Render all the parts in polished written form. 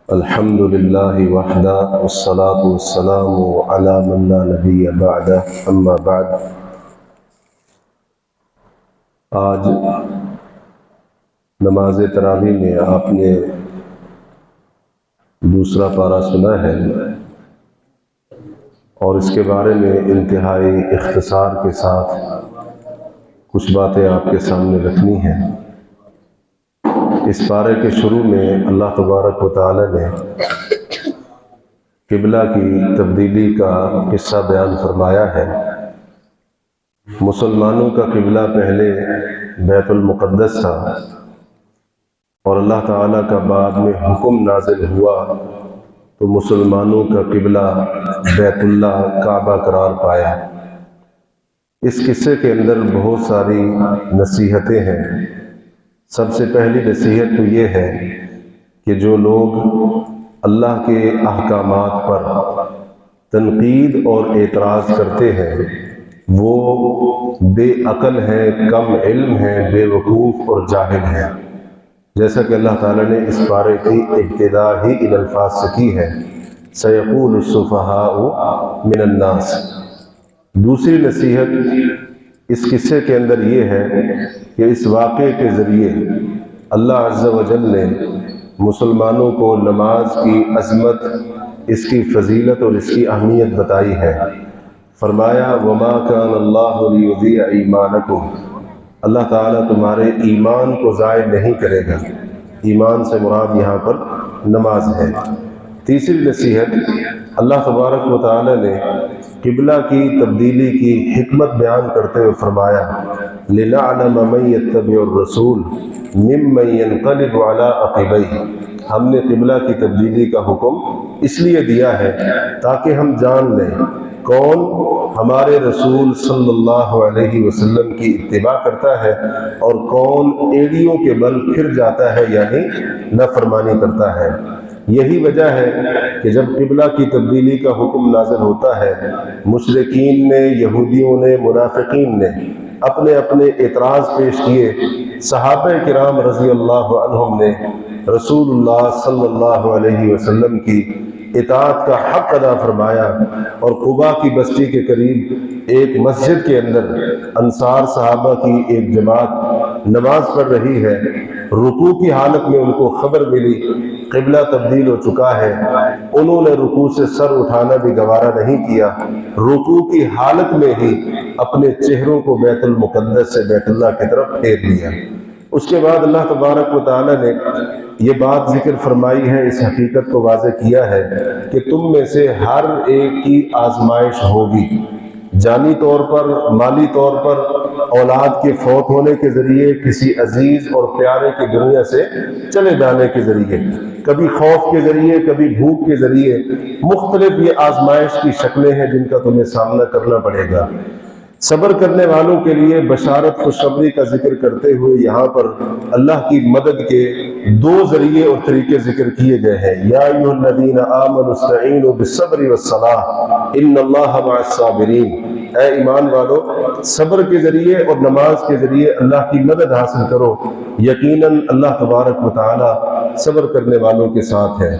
الحمد للہ وحدہ والصلاة والسلام علی من لا نبی بعدہ اما بعد۔ آج نماز تراویح میں آپ نے دوسرا پارہ سنا ہے اور اس کے بارے میں انتہائی اختصار کے ساتھ کچھ باتیں آپ کے سامنے رکھنی ہیں۔ اس پارے کے شروع میں اللہ تبارک و تعالی نے قبلہ کی تبدیلی کا قصہ بیان فرمایا ہے۔ مسلمانوں کا قبلہ پہلے بیت المقدس تھا اور اللہ تعالیٰ کا بعد میں حکم نازل ہوا تو مسلمانوں کا قبلہ بیت اللہ کعبہ قرار پایا۔ اس قصے کے اندر بہت ساری نصیحتیں ہیں۔ سب سے پہلی نصیحت تو یہ ہے کہ جو لوگ اللہ کے احکامات پر تنقید اور اعتراض کرتے ہیں وہ بے عقل ہیں، کم علم ہیں، بے وقوف اور جاہل ہیں، جیسا کہ اللہ تعالیٰ نے اس پارے کی ابتدا ہی ان الفاظ سے کی ہے، سَيَقُولُ السُّفَهَاءُ مِنَ النَّاسِ۔ دوسری نصیحت اس قصے کے اندر یہ ہے کہ اس واقعے کے ذریعے اللہ عز و جل نے مسلمانوں کو نماز کی عظمت، اس کی فضیلت اور اس کی اہمیت بتائی ہے۔ فرمایا وَمَا كَانَ اللَّهُ لِيُضِيعَ إِيمَانَكُمْ، اللہ تعالیٰ تمہارے ایمان کو ضائع نہیں کرے گا۔ ایمان سے مراد یہاں پر نماز ہے۔ تیسری نصیحت، اللہ تبارک و تعالیٰ نے قبلہ کی تبدیلی کی حکمت بیان کرتے ہوئے فرمایا لِنَعْلَمَ مَن يَتَّبِعُ الرَّسُولَ مِمَّن يَنقَلِبُ عَلَىٰ عَقِبَيْهِ، ہم نے قبلہ کی تبدیلی کا حکم اس لیے دیا ہے تاکہ ہم جان لیں کون ہمارے رسول صلی اللہ علیہ وسلم کی اتباع کرتا ہے اور کون ایڑیوں کے بل پھر جاتا ہے یعنی نافرمانی کرتا ہے۔ یہی وجہ ہے کہ جب قبلہ کی تبدیلی کا حکم نازل ہوتا ہے، مشرکین نے، یہودیوں نے، منافقین نے اپنے اپنے اعتراض پیش کیے، صحابہ کرام رضی اللہ عنہم نے رسول اللہ صلی اللہ علیہ وسلم کی اطاعت کا حق ادا فرمایا اور قباء کی بستی کے قریب ایک مسجد کے اندر انصار صحابہ کی ایک جماعت نماز پڑھ رہی ہے۔ رکوع کی حالت میں ان کو خبر ملی قبلہ تبدیل ہو چکا ہے، انہوں نے رکوع سے سر اٹھانا بھی گوارا نہیں کیا، رکوع کی حالت میں ہی اپنے چہروں کو بیت المقدس سے بیت اللہ کی طرف پھیر لیا۔ اس کے بعد اللہ تبارک و تعالی نے یہ بات ذکر فرمائی ہے، اس حقیقت کو واضح کیا ہے کہ تم میں سے ہر ایک کی آزمائش ہوگی، جانی طور پر، مالی طور پر، اولاد کے فوت ہونے کے ذریعے، کسی عزیز اور پیارے کی دنیا سے چلے جانے کے ذریعے، کبھی خوف کے ذریعے، کبھی بھوک کے ذریعے، مختلف یہ آزمائش کی شکلیں ہیں جن کا تمہیں سامنا کرنا پڑے گا۔ صبر کرنے والوں کے لیے بشارت خوشخبری کا ذکر کرتے ہوئے یہاں پر اللہ کی مدد کے دو ذریعے اور طریقے ذکر کیے گئے ہیں۔ یا ایھا الذین آمنوا استعینوا بالصبر والصلاۃ ان اللہ مع الصابرین، اے ایمان والو صبر کے ذریعے اور نماز کے ذریعے اللہ کی مدد حاصل کرو، یقیناً اللہ تبارک و تعالی صبر کرنے والوں کے ساتھ ہے۔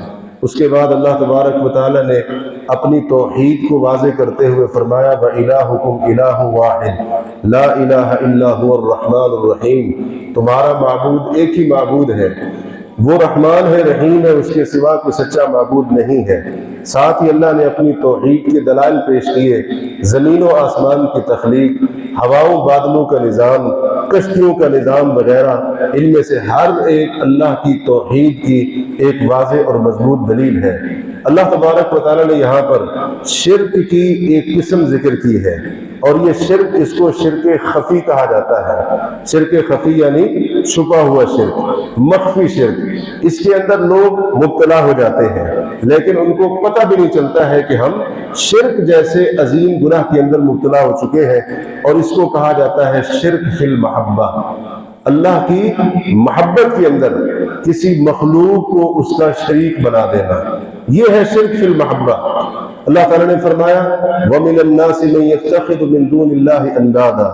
اس کے بعد اللہ تبارک و تعالی نے اپنی توحید کو واضح کرتے ہوئے فرمایا وَإِلَٰهُكُمْ إِلَٰهٌ وَاحِدٌ لَا إِلَٰهَ إِلَّا هُوَ الرَّحْمَٰنُ الرَّحِيمُ، تمہارا معبود ایک ہی معبود ہے، وہ رحمان ہے، رحیم ہے، اس کے سوا کوئی سچا معبود نہیں ہے۔ ساتھ ہی اللہ نے اپنی توحید کے دلائل پیش کیے، زمین و آسمان کی تخلیق، ہواؤں بادلوں کا نظام، کشتیوں کا نظام وغیرہ، ان میں سے ہر ایک اللہ کی توحید کی ایک واضح اور مضبوط دلیل ہے۔ اللہ تبارک و تعالیٰ نے یہاں پر شرک کی ایک قسم ذکر کی ہے اور یہ شرک، اس کو شرک خفی کہا جاتا ہے۔ شرک خفی یعنی چھپا ہوا شرک، مخفی شرک، اس کے اندر لوگ مبتلا ہو جاتے ہیں لیکن ان کو پتہ بھی نہیں چلتا ہے کہ ہم شرک جیسے عظیم گناہ کے اندر مبتلا ہو چکے ہیں، اور اس کو کہا جاتا ہے شرک فی المحبہ، اللہ کی محبت کے اندر کسی مخلوق کو اس کا شریک بنا دینا، یہ ہے شرک فی المحبہ۔ اللہ تعالیٰ نے فرمایا وَمِنَ النَّاسِ مَن يَتَّخِذُ مِن دُونِ اللَّهِ أَندَادًا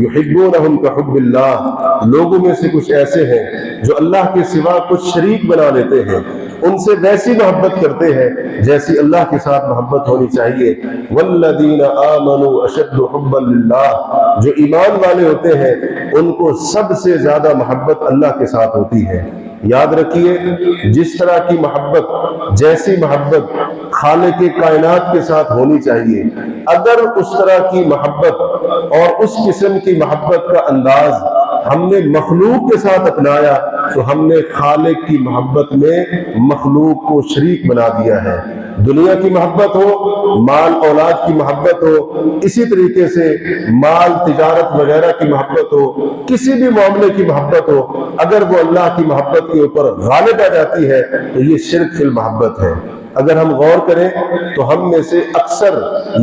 يُحِبُّونَهُمْ كَحُبِّ اللَّهِ، لوگوں میں سے کچھ ایسے ہیں جو اللہ کے سوا کچھ شریک بنا لیتے ہیں، ان سے ویسی محبت کرتے ہیں جیسی اللہ کے ساتھ محبت ہونی چاہیے۔ والذین آمنوا اشد حبا للہ، جو ایمان والے ہوتے ہیں ان کو سب سے زیادہ محبت اللہ کے ساتھ ہوتی ہے۔ یاد رکھیے، جس طرح کی محبت، جیسی محبت خالق کائنات کے ساتھ ہونی چاہیے، اگر اس طرح کی محبت اور اس قسم کی محبت کا انداز ہم نے مخلوق کے ساتھ اپنایا تو ہم نے خالق کی محبت میں مخلوق کو شریک بنا دیا ہے۔ دنیا کی محبت ہو، مال اولاد کی محبت ہو، اسی طریقے سے مال تجارت وغیرہ کی محبت ہو، کسی بھی معاملے کی محبت ہو، اگر وہ اللہ کی محبت کے اوپر غالب آ جاتی ہے تو یہ شرک فی المحبت ہے۔ اگر ہم غور کریں تو ہم میں سے اکثر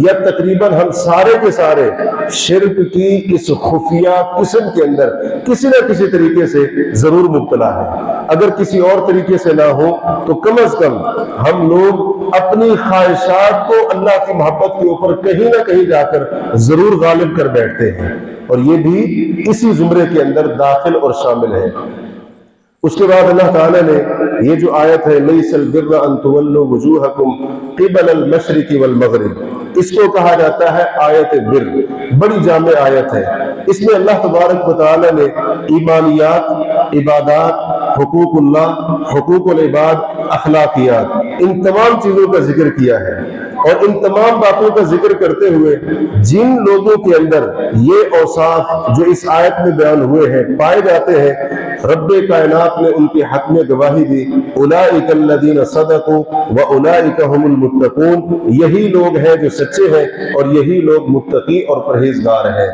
یا تقریباً ہم سارے کے سارے شرک کی اس خفیہ قسم کے اندر کسی نہ کسی طریقے سے ضرور مبتلا ہے۔ اگر کسی اور طریقے سے نہ ہو تو کم از کم ہم لوگ اپنی خواہشات کو اللہ کی محبت کے اوپر کہیں نہ کہیں جا کر ضرور غالب کر بیٹھتے ہیں، اور یہ بھی اسی زمرے کے اندر داخل اور شامل ہے۔ اس کے بعد اللہ تعالیٰ نے یہ جو آیت ہے لیس البر ان تولوا وجوہکم قبل المشرق والمغرب، اس کو کہا جاتا ہے آیت بر، بڑی جامع آیت ہے۔ اس میں اللہ تبارک و تعالیٰ نے ایمانیات، عبادات، حقوق اللہ، حقوق العباد، اخلاقیات، ان تمام چیزوں کا ذکر کیا ہے، اور ان تمام باتوں کا ذکر کرتے ہوئے جن لوگوں کے اندر یہ اوصاف جو اس آیت میں بیان ہوئے ہیں پائے جاتے ہیں، رب کائنات نے ان کے حق میں گواہی دی، اولئک الذین صدقوا واولئک هم المتقون، یہی لوگ ہیں جو سچے ہیں اور یہی لوگ متقی اور پرہیزگار ہیں۔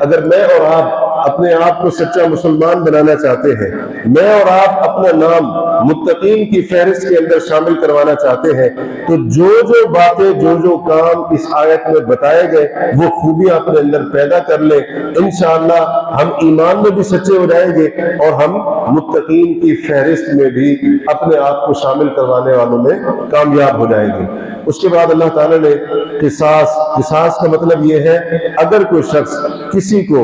اگر میں اور آپ اپنے آپ کو سچا مسلمان بنانا چاہتے ہیں، میں اور آپ اپنا نام متقین کی فہرست کے اندر شامل کروانا چاہتے ہیں، تو جو باتیں، جو کام اس آیت میں بتائے گئے وہ خوبیاں اپنے اندر پیدا کر لیں، انشاءاللہ ہم ایمان میں بھی سچے ہو جائیں گے اور ہم متقین کی فہرست میں بھی اپنے آپ کو شامل کروانے والوں میں کامیاب ہو جائیں گے۔ اس کے بعد اللہ تعالیٰ نے قصاص کا مطلب یہ ہے اگر کوئی شخص کسی کو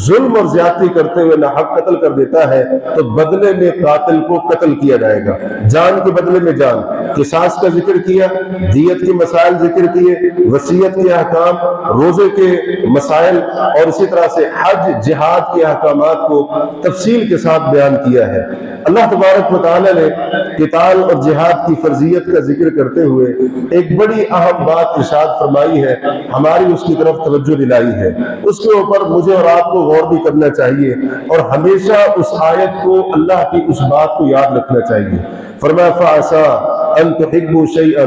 ظلم اور زیادتی کرتے ہوئے ناحق قتل کر دیتا ہے تو بدلے میں قاتل کو قتل کیا جائے گا، جان کے بدلے میں جان۔ قصاص کا ذکر کیا، دیت کے مسائل ذکر کیے، وصیت کے احکام، روزے کے مسائل، اور اسی طرح سے حج، جہاد کے احکامات کو تفصیل کے ساتھ بیان کیا ہے۔ اللہ تبارک و تعالی نے قتال اور جہاد کی فرضیت کا ذکر کرتے ہوئے ایک بڑی اہم بات ارشاد فرمائی ہے، ہماری اس کی طرف توجہ دلائی ہے، اس کے اوپر مجھے اور آپ کو غور بھی کرنا چاہیے اور ہمیشہ اس آیت کو، اللہ کی اس بات کو یاد رکھنا چاہیے۔ فرمایا فَعَسَىٰ أَن تُحِبُّوا شَيْئًا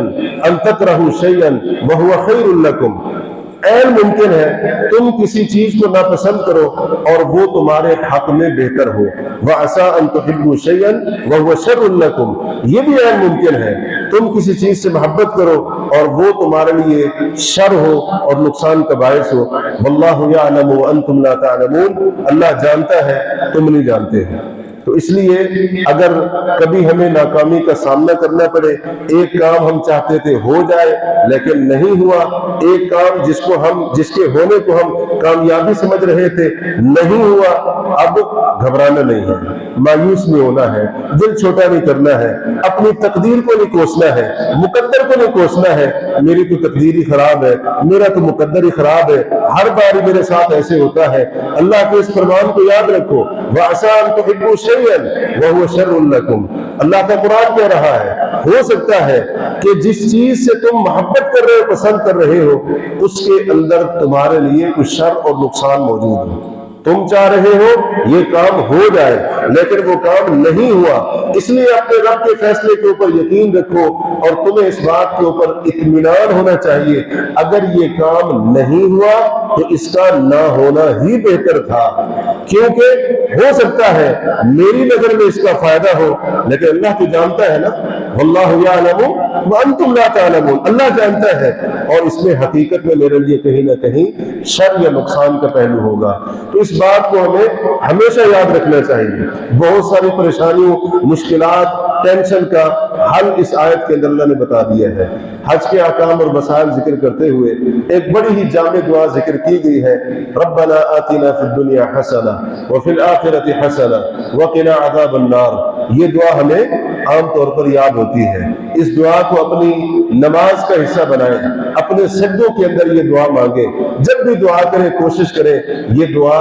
أَن تَكْرَهُوا شَيْئًا وَهُوَ خَيْرٌ لَكُمْ، عین ممکن ہے تم کسی چیز کو ناپسند کرو اور وہ تمہارے حق میں بہتر ہو، وَعَسَىٰ أَن تُحِبُّوا شَيْئًا وَهُوَ شَرٌّ لَكُمْ، یہ بھی عین ممکن ہے تم کسی چیز سے محبت کرو اور وہ تمہارے لیے شر ہو اور نقصان کا باعث ہو۔ وَاللَّهُ يَعْلَمُ وَأَنْتُمْ لَا تَعْلَمُونَ، اللہ جانتا ہے تم نہیں جانتے ہو۔ تو اس لیے اگر کبھی ہمیں ناکامی کا سامنا کرنا پڑے، ایک کام ہم چاہتے تھے ہو جائے لیکن نہیں ہوا، ایک کام جس کے ہونے کو ہم کامیابی سمجھ رہے تھے نہیں ہوا، اب گھبرانا نہیں ہے، مایوس نہیں ہونا ہے، دل چھوٹا نہیں کرنا ہے، اپنی تقدیر کو نہیں کوسنا ہے، مقدر کو نہیں کوسنا ہے، میری تو تقدیر ہی خراب ہے، میرا تو مقدر ہی خراب ہے، ہر بار میرے ساتھ ایسے ہوتا ہے۔ اللہ کے اس فرمان کو یاد رکھو، وَعَسَىٰ أَن تُحِبُّوا شَيْئًا وَهُوَ شَرٌّ لَكُمْ، اللہ کا قرآن کہہ رہا ہے ہو سکتا ہے کہ جس چیز سے تم محبت کر رہے ہو، پسند کر رہے ہو، اس کے اندر تمہارے لیے کوئی شر اور نقصان موجود ہو، تم چاہ رہے ہو یہ کام ہو جائے لیکن وہ کام نہیں ہوا، اس لیے اپنے رب کے فیصلے کے اوپر یقین رکھو اور تمہیں اس بات کے اوپر اطمینان ہونا چاہیے اگر یہ کام نہیں ہوا تو اس کا نہ ہونا ہی بہتر تھا، کیونکہ ہو سکتا ہے میری نظر میں اس کا فائدہ ہو لیکن اللہ تو جانتا ہے نا، واللہ یعلم وانتم لا تعلمون، اللہ جانتا ہے اور اس میں حقیقت میں میرے لیے کہیں نہ کہیں شر یا نقصان کا پہلو ہوگا۔ تو اس بات کو ہمیں ہمیشہ یاد رکھنا چاہیے۔ بہت ساری پریشانیوں، مشکلات، ٹینشن کا حل اس آیت کے اندر اللہ نے بتا دیا ہے۔ حج کے احکام اور مسائل ذکر کرتے ہوئے ایک بڑی ہی جامع دعا ذکر کی گئی ہے، ربنا آتنا فی الدنیا حسنہ وفی الآخرۃ حسنہ وقنا عذاب النار۔ یہ دعا ہمیں عام طور پر یاد ہوتی ہے، اس دعا کو اپنی نماز کا حصہ بنائیں، اپنے سجدوں کے اندر یہ دعا مانگیں، جب بھی دعا کریں کوشش کریں یہ دعا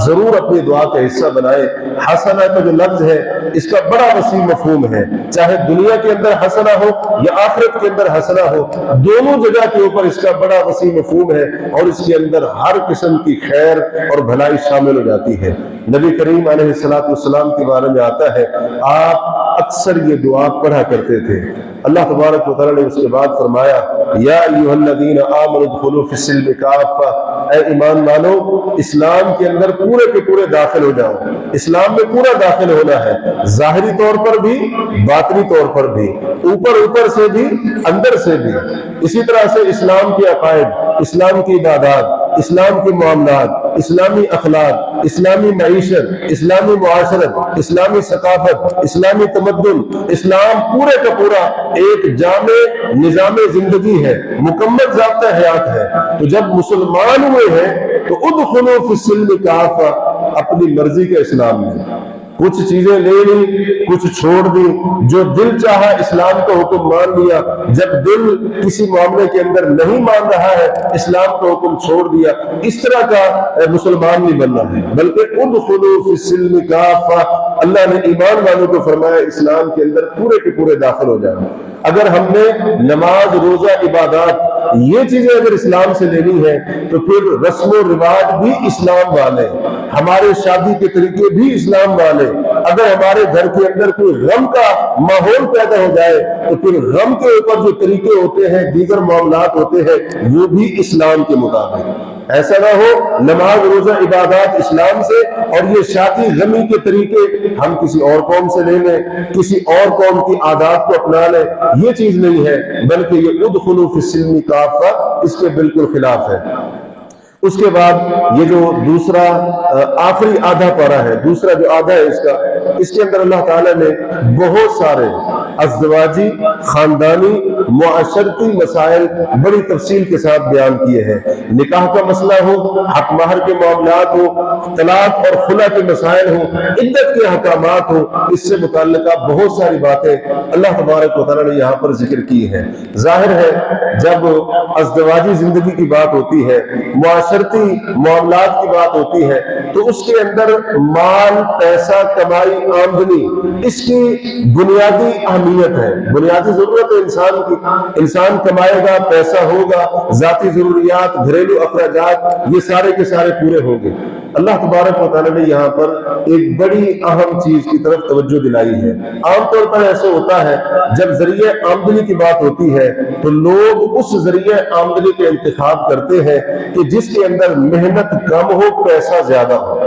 ضرور اپنی دعا کا حصہ بنائیں۔ حسنہ کا جو لفظ ہے اس کا بڑا وسیع مفہوم ہے، چاہے دنیا کے اندر حسنہ ہو یا آخرت کے اندر حسنہ ہو، دونوں جگہ کے اوپر اس کا بڑا وسیع مفہوم ہے، اور اس کے اندر ہر قسم کی خیر اور بھلائی شامل ہو جاتی ہے۔ نبی کریم علیہ السلام کے بارے میں آتا ہے آپ اکثر یہ دعا پڑھا کرتے تھے۔ اللہ تبارک و تعالیٰ نے اس کے بعد فرمایا یا ایھا الذین آمنوا ادخلوا فی السلم کافہ، اے ایمان والو اسلام کے اندر پورے کے پورے داخل ہو جاؤ۔ اسلام میں پورا داخل ہونا ہے، ظاہری طور پر بھی باطنی طور پر بھی، اوپر سے بھی اندر سے بھی۔ اسی طرح سے اسلام کے عقائد، اسلام کی عبادات، اسلام کے معاملات، اسلامی اخلاق، اسلامی معیشت، اسلامی معاشرت، اسلامی ثقافت، اسلامی تمدن، اسلام پورے کا پورا ایک جامع نظام زندگی ہے، مکمل ضابطہ حیات ہے۔ تو جب مسلمان ہوئے ہیں تو ادخلوا فی السلم کافہ، اپنی مرضی کے اسلام میں کچھ چیزیں لے لی، کچھ چھوڑ دی، جو دل چاہا اسلام کا حکم مان لیا، جب دل کسی معاملے کے اندر نہیں مان رہا ہے اسلام کا حکم چھوڑ دیا۔ اس طرح کا مسلمان نہیں بننا ہے، بلکہ ادخلوا فی السلم کافہ، اللہ نے ایمان والوں کو فرمایا اسلام کے اندر پورے کے پورے داخل ہو جانا۔ اگر ہم نے نماز، روزہ، عبادات یہ چیزیں اگر اسلام سے لینی ہے تو پھر رسم و رواج بھی اسلام والے، ہمارے شادی کے طریقے بھی اسلام والے۔ اگر ہمارے گھر کے اندر کوئی غم کا ماحول پیدا ہو جائے تو پھر غم کے اوپر جو طریقے ہوتے ہیں، دیگر معاملات ہوتے ہیں، وہ بھی اسلام کے مطابق۔ ایسا نہ ہو نماز، روزہ، عبادات اسلام سے اور یہ شادی غمی کے طریقے ہم کسی اور قوم سے لے لیں، کسی اور قوم کی عادات کو اپنا لیں، یہ چیز نہیں ہے، بلکہ یہ ادخلوا فی السلم کافہ اس کے بالکل خلاف ہے۔ اس کے بعد یہ جو دوسرا آخری آدھا پارہ ہے، دوسرا جو آدھا ہے اس کے اندر اللہ تعالیٰ نے بہت سارے ازدواجی، خاندانی، معاشرتی مسائل بڑی تفصیل کے ساتھ بیان کیے ہیں۔ نکاح کا مسئلہ ہو، حق مہر کے معاملات ہو، طلاق اور خلا کے مسائل ہو، عدت کے احکامات ہو، اس سے متعلقہ بہت ساری باتیں اللہ تبارک و تعالیٰ نے یہاں پر ذکر کی ہیں۔ ظاہر ہے جب ازدواجی زندگی کی بات ہوتی ہے، معاشرتی معاملات کی بات ہوتی ہے، تو اس کے اندر مال، پیسہ، کمائی، آمدنی اس کی بنیادی اہمیت ہے، بنیادی ضرورت ہے انسان کی۔ انسان کمائے گا، پیسہ ہوگا، ذاتی ضروریات، گھریلو اخراجات یہ سارے کے سارے پورے ہوں گے۔ اللہ تبارک و تعالیٰ نے یہاں پر ایک بڑی اہم چیز کی طرف توجہ دلائی ہے۔ عام طور پر ایسا ہوتا ہے جب ذریعہ آمدنی کی بات ہوتی ہے تو لوگ اس ذریعہ آمدنی کے انتخاب کرتے ہیں کہ جس کے اندر محنت کم ہو، پیسہ زیادہ ہو۔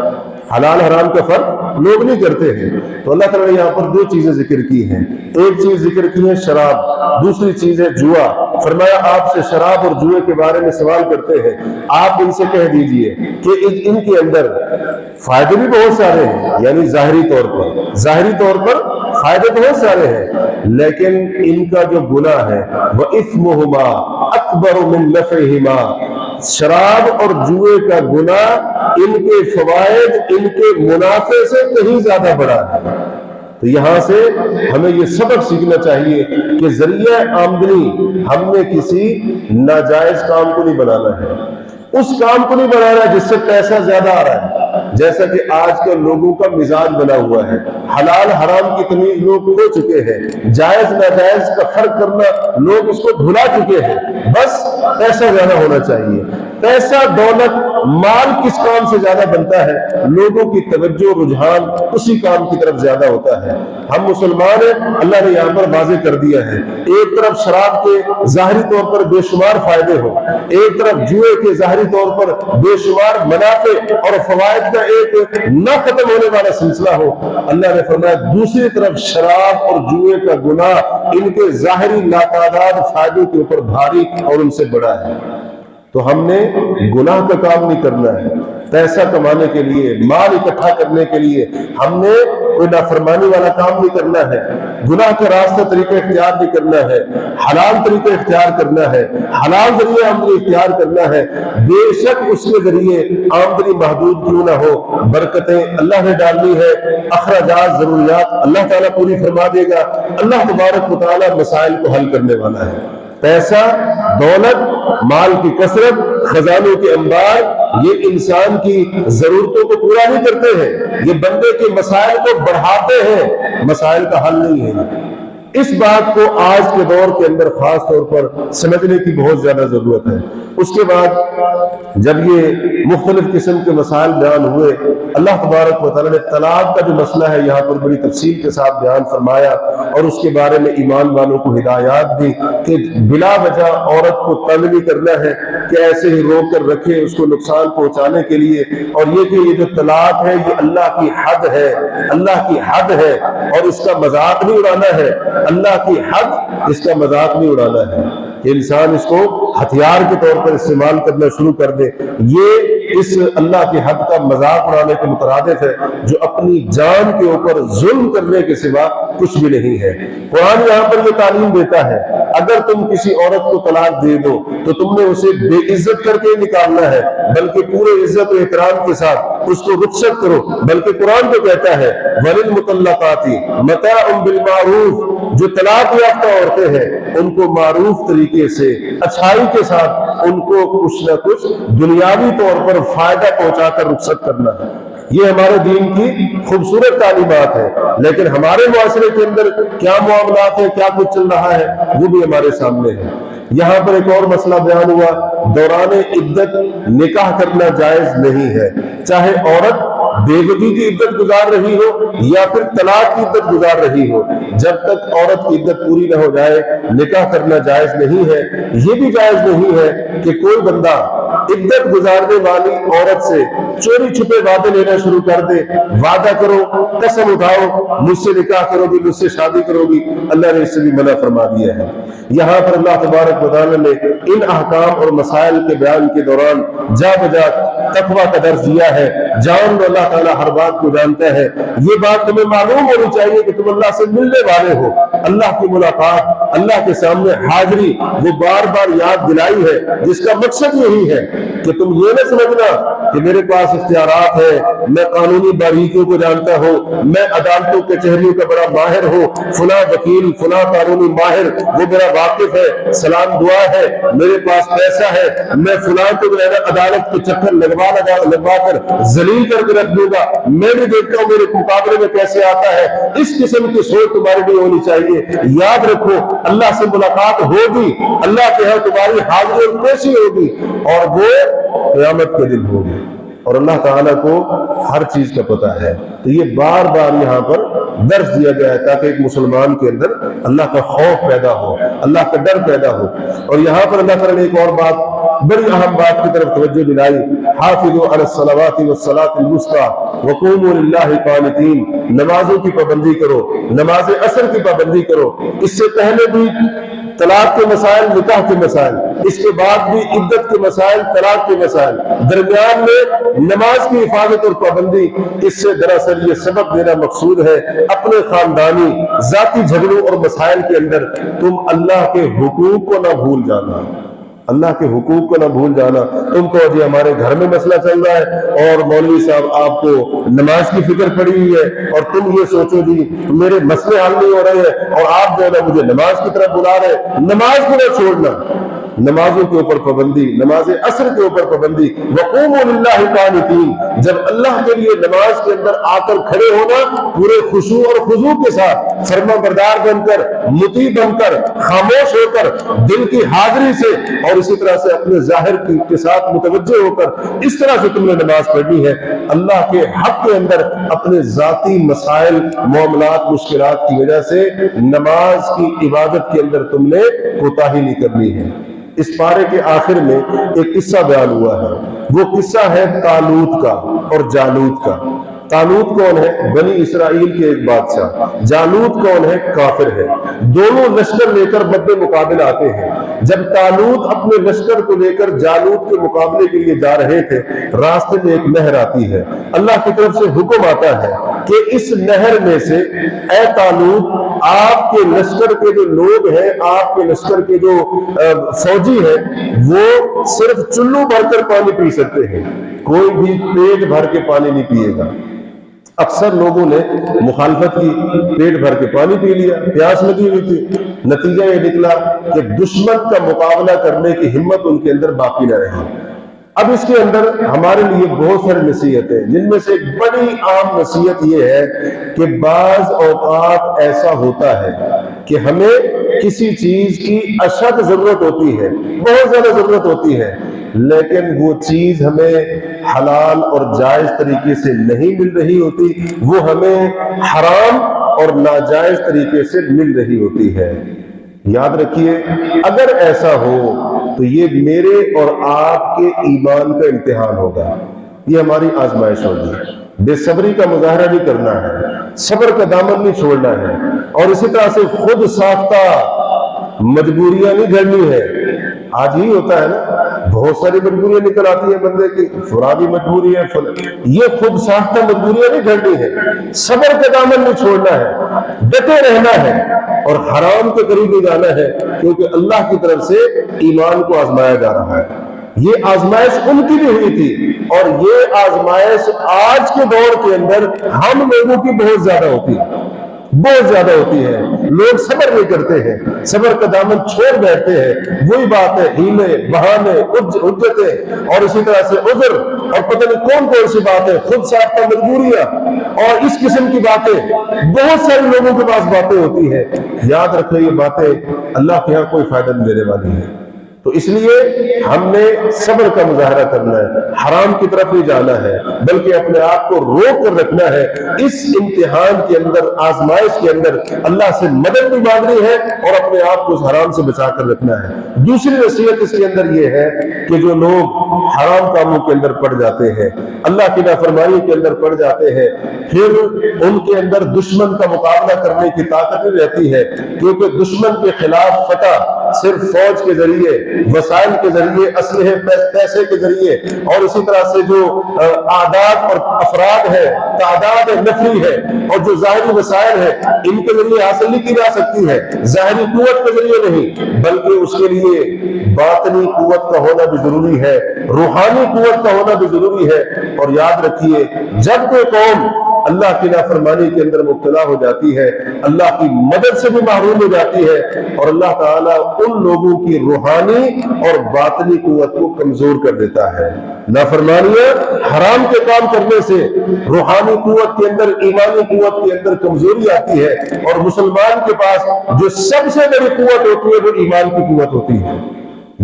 حلال حرام کا فرق لوگ نہیں کرتے ہیں۔ تو اللہ تعالیٰ نے یہاں پر دو چیزیں ذکر کی ہیں، ایک چیز ذکر کی ہے شراب، دوسری چیز ہے جوا۔ فرمایا آپ سے شراب اور جوئے کے بارے میں سوال کرتے ہیں، آپ ان سے کہہ دیجئے کہ ان کے اندر فائدے بھی بہت سارے ہیں، یعنی ظاہری طور پر فائدے بہت سارے ہیں، لیکن ان کا جو گناہ ہے وَإِثْمُهُمَا أَكْبَرُ مِن نَفْعِهِمَا، شراب اور جوئے کا گناہ ان کے فوائد، ان کے منافع سے کہیں زیادہ بڑا ہے۔ تو یہاں سے ہمیں یہ سبق سیکھنا چاہیے کہ ذریعہ آمدنی ہم نے کسی ناجائز کام کو نہیں بنانا ہے، اس کام کو نہیں بنانا ہے جس سے پیسہ زیادہ آ رہا ہے۔ جیسا کہ آج کے لوگوں کا مزاج بنا ہوا ہے، حلال حرام کی تمیز لوگ کھو چکے ہیں، جائز ناجائز کا فرق کرنا لوگ اس کو بھلا چکے ہیں، بس پیسہ زیادہ ہونا چاہیے۔ پیسہ، دولت، مال کس کام سے زیادہ بنتا ہے؟ لوگوں کی توجہ، رجحان اسی کام کی طرف زیادہ ہوتا ہے۔ ہم مسلمان ہیں، اللہ نے یہاں پر واضح کر دیا ہے، ایک طرف شراب کے ظاہری طور پر بے شمار فائدے ہو، ایک طرف جوئے کے ظاہری طور پر بے شمار منافع اور فوائد کا ایک نہ ختم ہونے والا سلسلہ ہو، اللہ نے فرمایا دوسری طرف شراب اور جوئے کا گناہ ان کے ظاہری لاتعداد فائدوں کے اوپر بھاری اور ان سے بڑا ہے۔ تو ہم نے گناہ کا کام نہیں کرنا ہے، پیسہ کمانے کے لیے، مال اکٹھا کرنے کے لیے ہم نے کوئی نافرمانی والا کام نہیں کرنا ہے، گناہ کا راستہ طریقہ اختیار نہیں کرنا ہے، حلال طریقہ اختیار کرنا ہے، حلال ذریعے آمدنی اختیار کرنا ہے۔ بے شک اس کے ذریعے آمدنی محدود کیوں نہ ہو، برکتیں اللہ نے ڈالنی ہے، اخراجات ضروریات اللہ تعالیٰ پوری فرما دے گا۔ اللہ تبارک و تعالیٰ مسائل کو حل کرنے والا ہے۔ پیسہ، دولت، مال کی کثرت، خزانوں کے انبار، یہ انسان کی ضرورتوں کو پورا نہیں کرتے ہیں، یہ بندے کے مسائل کو بڑھاتے ہیں، مسائل کا حل نہیں ہے۔ اس بات کو آج کے دور کے اندر خاص طور پر سمجھنے کی بہت زیادہ ضرورت ہے۔ اس کے بعد جب یہ مختلف قسم کے مسائل بیان ہوئے، اللہ تبارک و تعالیٰ نے طلاق کا جو مسئلہ ہے یہاں پر بڑی تفصیل کے ساتھ بیان فرمایا، اور اس کے بارے میں ایمان والوں کو ہدایات دی کہ بلا وجہ عورت کو تنگ نہیں کرنا ہے، کہ ایسے ہی روک کر رکھے اس کو نقصان پہنچانے کے لیے، اور یہ کہ یہ جو طلاق ہے یہ اللہ کی حد ہے، اللہ کی حد ہے، اور اس کا مذاق نہیں اڑانا ہے، اللہ کی حد، اس کا مذاق نہیں اڑانا ہے کہ انسان اس کو ہتھیار کے طور پر استعمال کرنا شروع کر دے۔ یہ اس اللہ کی حد کا مذاق اڑانے کے مترادف ہے جو اپنی جان کے اوپر ظلم کرنے کے سوا کچھ بھی نہیں ہے۔ قرآن یہاں پر یہ تعلیم دیتا ہے اگر تم کسی عورت کو طلاق دے دو تو تم نے اسے بے عزت کر کے نکالنا ہے، بلکہ پورے عزت و احترام کے ساتھ اس کو رخصت کرو۔ بلکہ قرآن تو کہتا ہے وَلِلْمُطَلَّقَاتِ مَتَاعٌ بِالْمَعْرُوفِ، جو طلاق یافتہ عورتیں ہیں ان کو معروف طریقے سے اچھائی کے ساتھ ان کو کچھ نہ کچھ دنیاوی طور پر فائدہ پہنچا کر رخصت کرنا ہے۔ یہ ہمارے دین کی خوبصورت تعلیمات ہے، لیکن ہمارے معاشرے کے اندر کیا معاملات ہیں، کیا کچھ چل رہا ہے، وہ بھی ہمارے سامنے ہے۔ یہاں پر ایک اور مسئلہ بیان ہوا، دوران عدت نکاح کرنا جائز نہیں ہے، چاہے عورت بیگدی کی عدت گزار رہی ہو یا پھر طلاق کی عدت گزار رہی ہو، جب تک عورت کی عدت پوری نہ ہو جائے نکاح کرنا جائز نہیں ہے۔ یہ بھی جائز نہیں ہے کہ کوئی بندہ عدت گزارنے والی عورت سے چوری چھپے وعدے لینا شروع کر دے، وعدہ کرو، قسم اٹھاؤ مجھ سے نکاح کرو گی، مجھ سے شادی کرو گی، اللہ نے اس سے بھی منع فرما دیا ہے۔ یہاں پر اللہ تبارک و تعالیٰ نے ان احکام اور مسائل کے بیان کے دوران جا بجا تقویٰ کا درس دیا ہے۔ جان لو اللہ تعالیٰ ہر بات کو جانتا ہے، یہ بات تمہیں معلوم ہونی چاہیے کہ تم اللہ سے ملنے والے ہو۔ اللہ کی ملاقات، اللہ کے سامنے حاضری وہ بار بار یاد دلائی ہے، جس کا مقصد یہی ہے کہ تم یہ نہ سمجھنا کہ میرے پاس اختیارات ہے، میں قانونی باریکیوں کو جانتا ہوں، میں عدالتوں کے چہریوں کا بڑا ماہر ہوں، فلاں وکیل، فلاں قانونی ماہر وہ میرا واقف ہے، سلام دعا ہے، میرے پاس پیسہ ہے، میں فلاں کو عدالت کے چکر لگوا کر ذلیل کر کے رکھ دوں گا، میں بھی دیکھتا ہوں میرے مقابلے میں کیسے آتا ہے۔ اس قسم کی سوچ تمہاری بھی ہونی چاہیے۔ یاد رکھو اللہ سے ملاقات ہوگی، اللہ کے ہاں تمہاری حاضری اور پیشی ہوگی، اور وہ قیامت کے دن ہوگی، اور اللہ تعالیٰ کو ہر چیز کا پتہ ہے۔ تو یہ بار بار یہاں پر درس دیا گیا ہے تاکہ ایک مسلمان کے اندر اللہ کا خوف پیدا ہو، اللہ کا ڈر پیدا ہو۔ اور یہاں پر اللہ تعالیٰ نے ایک اور بات، بڑی اہم بات کی طرف توجہ دلائی، حافظوا علی الصلوات والصلاۃ الوسطیٰ وقوموا للہ قانتین، نمازوں کی پابندی کرو، نماز عصر کی پابندی کرو۔ اس سے پہلے بھی طلاق کے مسائل، نکاح کے مسائل، اس کے بعد بھی عدت کے مسائل، طلاق کے مسائل، درمیان میں نماز کی حفاظت اور پابندی۔ اس سے دراصل یہ سبق دینا مقصود ہے اپنے خاندانی ذاتی جھگڑوں اور مسائل کے اندر تم اللہ کے حقوق کو نہ بھول جانا، اللہ کے حقوق کو نہ بھول جانا۔ تم کو جی ہمارے گھر میں مسئلہ چل رہا ہے اور مولوی صاحب آپ کو نماز کی فکر پڑی ہوئی ہے، اور تم یہ سوچو جی میرے مسئلے حل نہیں ہو رہے ہیں اور آپ جو ہے نا مجھے نماز کی طرف بلا رہے۔ نماز کو نہ چھوڑنا، نمازوں کے اوپر پابندی، نماز عصر کے اوپر پابندی۔ وقوموا للہ قانتین، جب اللہ کے لیے نماز کے اندر آ کر کھڑے ہونا پورے خشوع اور خضوع کے ساتھ، فرما بردار بن کر، مطیع بن کر، خاموش ہو کر، دل کی حاضری سے، اور اسی طرح سے اپنے ظاہر کے ساتھ متوجہ ہو کر اس طرح سے تم نے نماز پڑھنی ہے۔ اللہ کے حق کے اندر اپنے ذاتی مسائل، معاملات، مشکلات کی وجہ سے نماز کی عبادت کے اندر تم نے کوتاہی نہیں کرنی ہے۔ اس پارے کے آخر میں ایک قصہ بیان ہوا ہے، وہ قصہ ہے طالوت کا اور جالوت کا۔ طالوت کون ہے؟ بنی اسرائیل کے ایک بادشاہ۔ جالوت کون ہے؟ کافر ہے۔ دونوں لشکر لے کر مد مقابل آتے ہیں۔ جب طالوت اپنے لشکر کو لے کر جالوت کے مقابلے کے لیے جا رہے تھے، راستے میں ایک نہر آتی ہے۔ اللہ کی طرف سے حکم آتا ہے کہ اس نہر میں سے اے طالوت، آپ کے لشکر کے جو لوگ ہیں، آپ کے لشکر کے جو فوجی ہیں، وہ صرف چلو بھر کر پانی پی سکتے ہیں، کوئی بھی پیٹ بھر کے پانی نہیں پیے گا۔ اکثر لوگوں نے مخالفت کی، پیٹ بھر کے پانی پی لیا، پیاس لگی ہوئی تھی۔ نتیجہ یہ نکلا کہ دشمن کا مقابلہ کرنے کی ہمت ان کے اندر باقی نہ رہی۔ اب اس کے اندر ہمارے لیے بہت ساری نصیحتیں، جن میں سے ایک بڑی عام نصیحت یہ ہے کہ بعض اوقات ایسا ہوتا ہے کہ ہمیں کسی چیز کی اشد ضرورت ہوتی ہے، بہت زیادہ ضرورت ہوتی ہے، لیکن وہ چیز ہمیں حلال اور جائز طریقے سے نہیں مل رہی ہوتی، وہ ہمیں حرام اور ناجائز طریقے سے مل رہی ہوتی ہے۔ یاد رکھیے، اگر ایسا ہو تو یہ میرے اور آپ کے ایمان کا امتحان ہوگا، یہ ہماری آزمائش ہوگی۔ بے صبری کا مظاہرہ نہیں کرنا ہے، صبر کا دامن نہیں چھوڑنا ہے، اور اسی طرح سے خود ساختہ مجبوریاں نہیں گھڑنی ہے۔ آج ہی ہوتا ہے نا، بہت ساری مجبوریاں نکل آتی ہیں بندے کی، فلانی مجبوری ہے، یہ خود ساختہ مجبوریاں نہیں گھڑنی ہے، صبر کا دامن نہیں چھوڑنا ہے، ڈٹے رہنا ہے اور حرام کے قریب نہیں جانا ہے، کیونکہ اللہ کی طرف سے ایمان کو آزمایا جا رہا ہے۔ یہ آزمائش ان کی بھی ہوئی تھی، اور یہ آزمائش آج کے دور کے اندر ہم لوگوں کی بہت زیادہ ہوتی ہے، بہت زیادہ ہوتی ہے۔ لوگ صبر نہیں کرتے ہیں، صبر کا دامن چھوڑ بیٹھتے ہیں۔ وہی بات ہے، ہیلے بہانے حجتیں اور اسی طرح سے عذر اور پتہ نہیں کون کون سی باتیں، خود ساختہ مجبوریاں اور اس قسم کی باتیں، بہت سارے لوگوں کے پاس باتیں ہوتی ہیں۔ یاد رکھو، یہ باتیں اللہ کے ہاں کوئی فائدہ نہیں دینے والی ہیں۔ تو اس لیے ہم نے صبر کا مظاہرہ کرنا ہے، حرام کی طرف نہیں جانا ہے، بلکہ اپنے آپ کو روک کر رکھنا ہے۔ اس امتحان کے اندر، آزمائش کے اندر اللہ سے مدد بھی مانگنی ہے اور اپنے آپ کو اس حرام سے بچا کر رکھنا ہے۔ دوسری نصیحت اس کے اندر یہ ہے کہ جو لوگ حرام کاموں کے اندر پڑ جاتے ہیں، اللہ کی نافرمانی کے اندر پڑ جاتے ہیں، پھر ان کے اندر دشمن کا مقابلہ کرنے کی طاقت نہیں رہتی ہے، کیونکہ دشمن کے خلاف فتح صرف فوج کے ذریعے، وسائل کے ذریعے، اسلحے پیسے کے ذریعے، اور اسی طرح سے جو اعداد اور افراد ہے، تعداد نفری ہے، اور جو ظاہری وسائل ہے، ان کے ذریعے حاصل نہیں کی جا سکتی ہے، ظاہری قوت کے ذریعے نہیں، بلکہ اس کے لیے باطنی قوت کا ہونا بھی ضروری ہے، روحانی قوت کا ہونا بھی ضروری ہے۔ اور یاد رکھیے، جب کوئی قوم اللہ کی نافرمانی کے اندر مبتلا ہو جاتی ہے، اللہ کی مدد سے بھی محروم ہو جاتی ہے، اور اللہ تعالیٰ ان لوگوں کی روحانی اور باطنی قوت کو کمزور کر دیتا ہے۔ نافرمانیاں، حرام کے کام کرنے سے روحانی قوت کے اندر، ایمانی قوت کے اندر کمزوری آتی ہے، اور مسلمان کے پاس جو سب سے بڑی قوت ہوتی ہے وہ ایمان کی قوت ہوتی ہے۔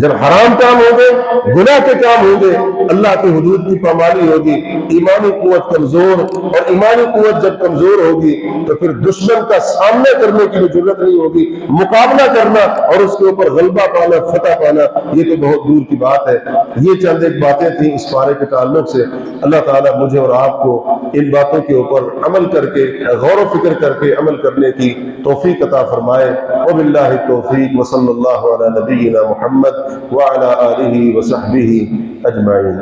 جب حرام کام ہوں گے، گناہ کے کام ہوں گے، اللہ کی حدود کی پامالی ہوگی، ایمانی قوت کمزور، اور ایمانی قوت جب کمزور ہوگی تو پھر دشمن کا سامنا کرنے کی ضرورت نہیں ہوگی، مقابلہ کرنا اور اس کے اوپر غلبہ پانا، فتح پانا، یہ تو بہت دور کی بات ہے۔ یہ چند ایک باتیں تھیں اس پارے کے تعلق سے۔ اللہ تعالیٰ مجھے اور آپ کو ان باتوں کے اوپر عمل کر کے، غور و فکر کر کے عمل کرنے کی توفیق عطا فرمائے۔ وباللہ التوفیق، وصلی اللہ علی نبینا محمد وعلى آلہ وصحبہ اجمعین۔